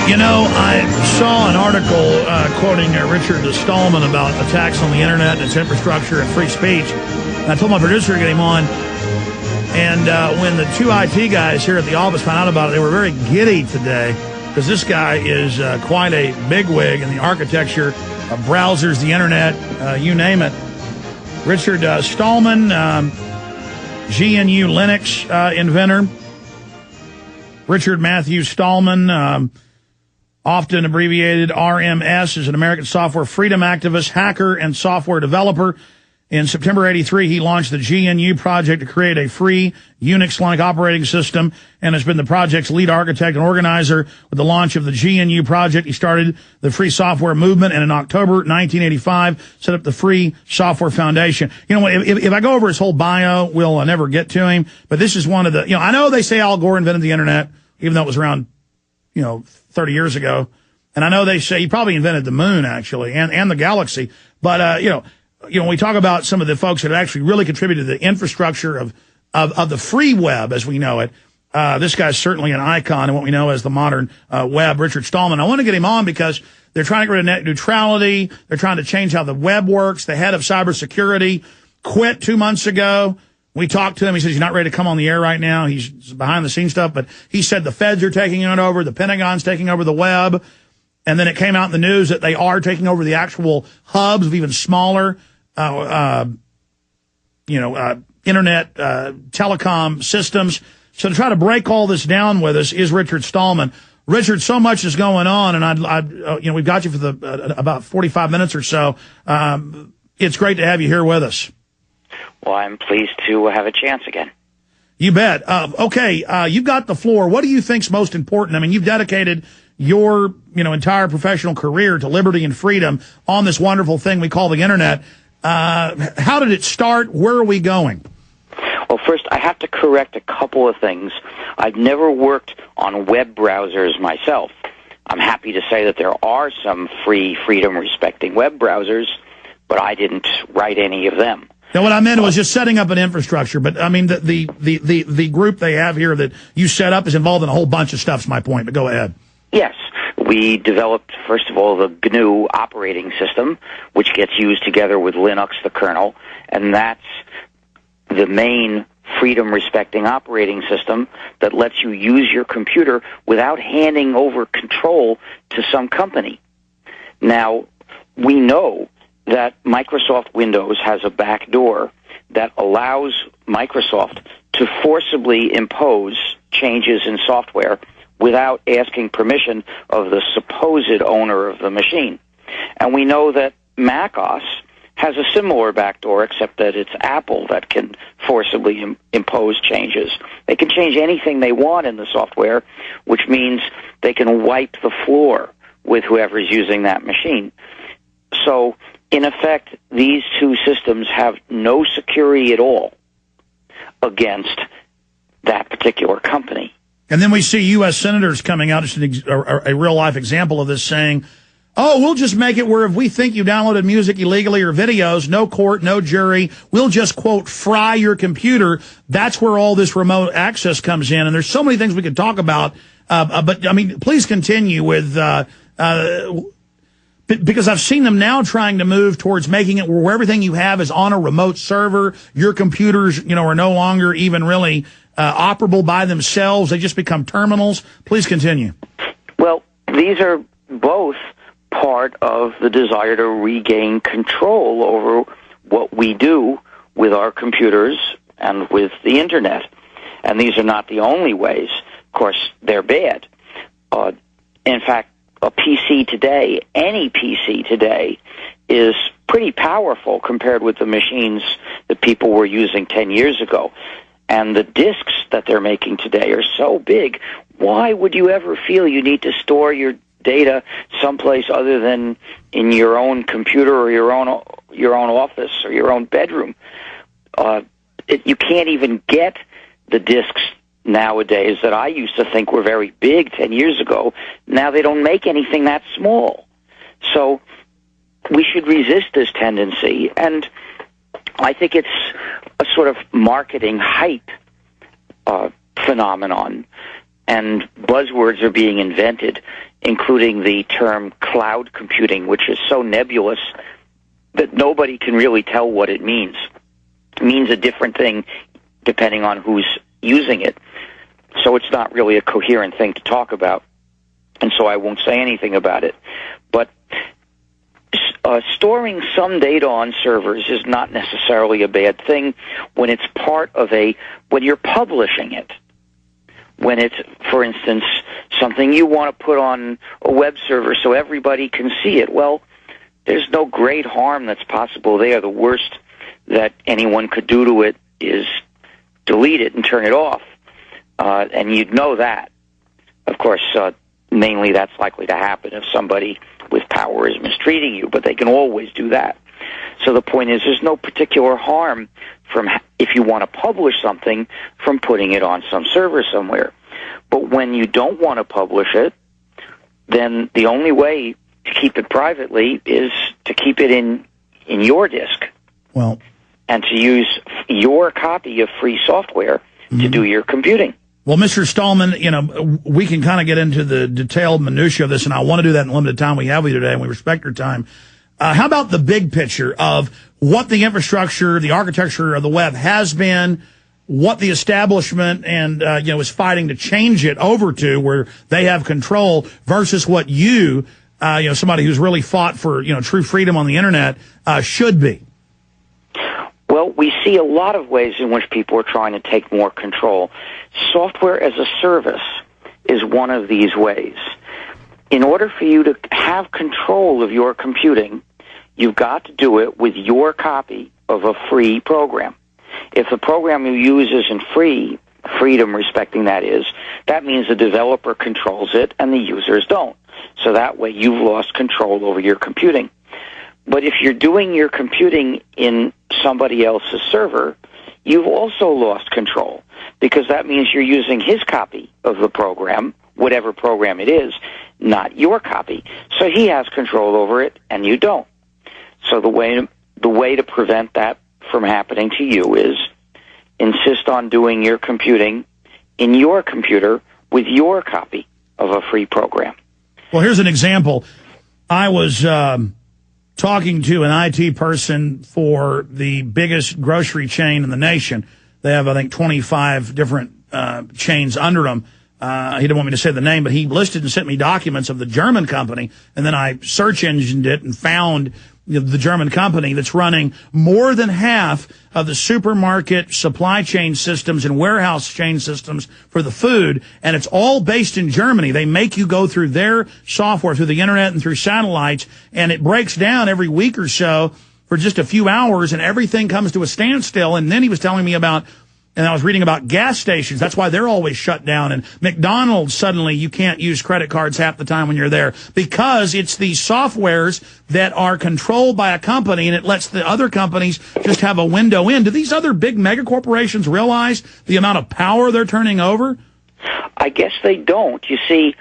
You know, I saw an article quoting Richard Stallman about attacks on the internet and its infrastructure and free speech. And I told my producer to get him on. And when the two IT guys here at the office found out about it, they were very giddy today because this guy is quite a bigwig in the architecture of browsers, the internet, you name it. Richard Stallman, GNU Linux inventor. Richard Matthew Stallman, often abbreviated RMS, is an American software freedom activist, hacker, and software developer. In September '83, he launched the GNU project to create a free Unix-like operating system and has been the project's lead architect and organizer with the launch of the GNU project. He started the free software movement and in October 1985 set up the Free Software Foundation. You know, if I go over his whole bio, we'll never get to him, but this is one of the, you know, I know they say Al Gore invented the internet, even though it was around, 30 years ago. And I know they say he probably invented the moon, actually, and the galaxy. But, when we talk about some of the folks that have actually really contributed to the infrastructure of the free web as we know it, this guy's certainly an icon in what we know as the modern web, Richard Stallman. I want to get him on because they're trying to get rid of net neutrality. They're trying to change how the web works. The head of cybersecurity quit 2 months ago. We talked to him. He says he's not ready to come on the air right now. He's behind the scenes stuff, but he said the feds are taking it over. The Pentagon's taking over the web. And then it came out in the news that they are taking over the actual hubs of even smaller, internet, telecom systems. So to try to break all this down with us is Richard Stallman. Richard, so much is going on, and we've got you for about 45 minutes or so. It's great to have you here with us. Well, I'm pleased to have a chance again. You bet. Okay, you've got the floor. What do you think's most important? I mean, you've dedicated your, entire professional career to liberty and freedom on this wonderful thing we call the internet. How did it start? Where are we going? Well, first, I have to correct a couple of things. I've never worked on web browsers myself. I'm happy to say that there are some free, freedom-respecting web browsers, but I didn't write any of them. Now, what I meant was just setting up an infrastructure, but I mean the group they have here that you set up is involved in a whole bunch of stuff. Is my point. But go ahead. Yes, we developed first of all the GNU operating system, which gets used together with Linux, the kernel, and that's the main freedom-respecting operating system that lets you use your computer without handing over control to some company. Now, we know that Microsoft Windows has a backdoor that allows Microsoft to forcibly impose changes in software without asking permission of the supposed owner of the machine. And we know that macOS has a similar backdoor, except that it's Apple that can forcibly impose changes. They can change anything they want in the software, which means they can wipe the floor with whoever's using that machine. So, in effect, these two systems have no security at all against that particular company. And then we see U.S. senators coming out, just a real-life example of this, saying, oh, we'll just make it where if we think you downloaded music illegally or videos, no court, no jury, we'll just, quote, fry your computer. That's where all this remote access comes in. And there's so many things we could talk about. But, I mean, please continue with because I've seen them now trying to move towards making it where everything you have is on a remote server. Your computers, are no longer even really operable by themselves. They just become terminals. Please continue. Well, these are both part of the desire to regain control over what we do with our computers and with the Internet. And these are not the only ways. Of course, they're bad. In fact, a PC today, any PC today, is pretty powerful compared with the machines that people were using 10 years ago. And the disks that they're making today are so big, why would you ever feel you need to store your data someplace other than in your own computer or your own office or your own bedroom? You can't even get the disks nowadays that I used to think were very big 10 years ago. Now they don't make anything that small. So we should resist this tendency, and I think it's a sort of marketing hype phenomenon. and buzzwords are being invented, including the term cloud computing, which is so nebulous that nobody can really tell what it means. It means a different thing depending on who's using it. So it's not really a coherent thing to talk about, and so I won't say anything about it. But storing some data on servers is not necessarily a bad thing when it's part of when you're publishing it. When it's, for instance, something you want to put on a web server so everybody can see it. Well, there's no great harm that's possible there. The worst that anyone could do to it is delete it and turn it off. And you'd know that. Of course, mainly that's likely to happen if somebody with power is mistreating you, but they can always do that. So the point is, there's no particular harm if you want to publish something, from putting it on some server somewhere. But when you don't want to publish it, then the only way to keep it privately is to keep it in your disk. Well, and to use your copy of free software to do your computing. Well, Mr. Stallman, we can kind of get into the detailed minutia of this, and I want to do that in the limited time we have with you today, and we respect your time. How about the big picture of what the infrastructure, the architecture of the web has been, what the establishment and is fighting to change it over to where they have control, versus what somebody who's really fought for true freedom on the internet should be? Well, we see a lot of ways in which people are trying to take more control. Software as a service is one of these ways. In order for you to have control of your computing, you've got to do it with your copy of a free program. If the program you use isn't free, freedom respecting that means the developer controls it and the users don't. So that way you've lost control over your computing. But if you're doing your computing in somebody else's server, you've also lost control, because that means you're using his copy of the program, whatever program it is, not your copy. So he has control over it and you don't. So the way to prevent that from happening to you is insist on doing your computing in your computer with your copy of a free program. Well, here's an example. I was talking to an IT person for the biggest grocery chain in the nation. They have, I think, 25 different chains under them. He didn't want me to say the name, but he listed and sent me documents of the German company, and then I search engined it and found the German company that's running more than half of the supermarket supply chain systems and warehouse chain systems for the food, and it's all based in Germany. They make you go through their software, through the internet and through satellites, and it breaks down every week or so for just a few hours, and everything comes to a standstill. And then he was telling me about, and I was reading about gas stations. That's why they're always shut down. And McDonald's, suddenly you can't use credit cards half the time when you're there, because it's these softwares that are controlled by a company, and it lets the other companies just have a window in. Do these other big mega corporations realize the amount of power they're turning over? I guess they don't. You see,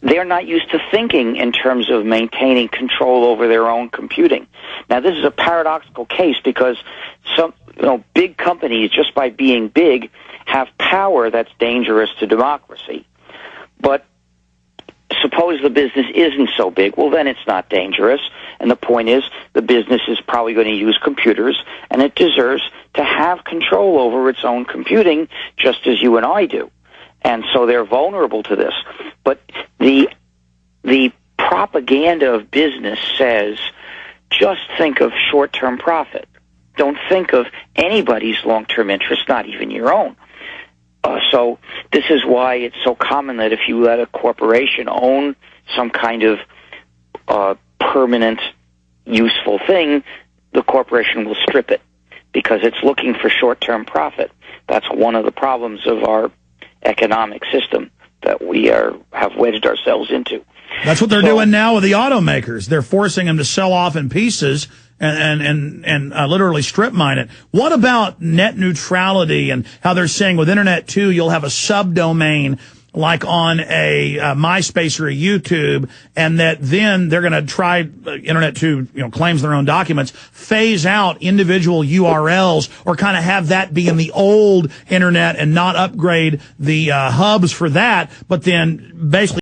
they're not used to thinking in terms of maintaining control over their own computing. Now, this is a paradoxical case, because some big companies, just by being big, have power that's dangerous to democracy. But suppose the business isn't so big, well, then it's not dangerous. And the point is, the business is probably going to use computers, and it deserves to have control over its own computing, just as you and I do. And so they're vulnerable to this. But the propaganda of business says, just think of short-term profit. Don't think of anybody's long-term interest, not even your own. So this is why it's so common that if you let a corporation own some kind of permanent, useful thing, the corporation will strip it, because it's looking for short-term profit. That's one of the problems of our economic system that we have wedged ourselves into. That's what they're doing now with the automakers. They're forcing them to sell off in pieces and literally strip mine it. What about net neutrality and how they're saying with Internet 2, you'll have a subdomain like on a MySpace or a YouTube, and that then they're going to try internet to, claims their own documents, phase out individual URLs, or kind of have that be in the old internet and not upgrade the hubs for that, but then basically